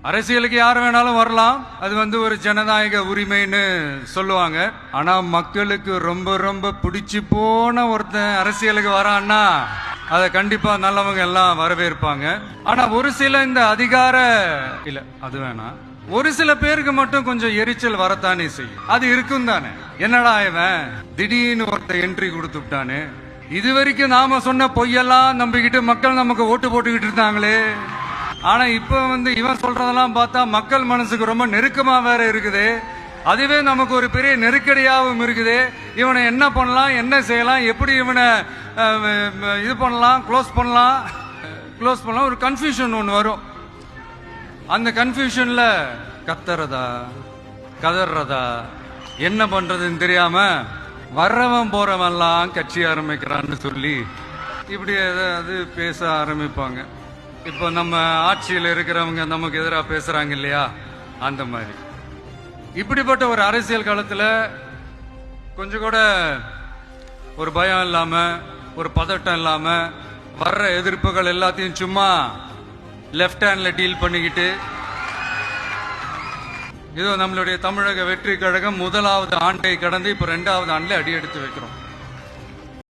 அரசியலுக்கு யார் வேணாலும் வரலாம், அது ஒரு ஜனநாயக உரிமைன்னு சொல்லுவாங்க. ஆனா மக்களுக்கு ரொம்ப ரொம்ப பிடிச்சு போன ஒருத்தன் அரசியலுக்கு வரான்னா அதை கண்டிப்பா நல்லவங்க எல்லாம் வரவேற்பாங்க. ஆனா ஒரு சில இந்த அதிகார இல்ல அது வேணாம், ஒரு சில பேருக்கு மட்டும் கொஞ்சம் எரிச்சல் வரத்தானே செய்யும். அது இருக்கும் தானே. என்னடா இவன் திடீர்னு ஒருத்த என்ட்ரி கொடுத்துட்டானு, இது வரைக்கும் நாம சொன்ன பொய்யெல்லாம் நம்பிக்கிட்டு மக்கள் நமக்கு ஓட்டு போட்டுக்கிட்டு இருந்தாங்களே. ஆனா இப்ப இவன் சொல்றதெல்லாம் பார்த்தா மக்கள் மனசுக்கு ரொம்ப நெருக்கமா வேற இருக்குது. அதுவே நமக்கு ஒரு பெரிய நெருக்கடியாகவும் இருக்குது. இவனை என்ன பண்ணலாம், என்ன செய்யலாம், எப்படி இவனை இது பண்ணலாம், க்ளோஸ் பண்ணலாம் ஒரு கன்ஃபியூஷன் ஒன்று வரும். அந்த கன்ஃபியூஷன்ல கத்துறதா கதறதா என்ன பண்றதுன்னு தெரியாம வர்றவன் போறவன்லாம் கட்சி ஆரம்பிக்கிறான்னு சொல்லி இப்படி ஏதாவது பேச ஆரம்பிப்பாங்க. இப்போ நம்ம ஆட்சியில் இருக்கிறவங்க நமக்கு எதிராக பேசுறாங்க இல்லையா, அந்த மாதிரி. இப்படிப்பட்ட ஒரு அரசியல் காலத்தில் கொஞ்சம் கூட ஒரு பயம் இல்லாம, ஒரு பதட்டம் இல்லாம, வர்ற எதிர்ப்புகள் எல்லாத்தையும் சும்மா லெஃப்ட் ஹேண்ட்ல டீல் பண்ணிக்கிட்டு, இதோ நம்மளுடைய தமிழக வெற்றி கழகம் முதலாவது ஆண்டை கடந்து இப்ப 2வது ஆண்டுல அடி எடுத்து வைக்கிறோம்.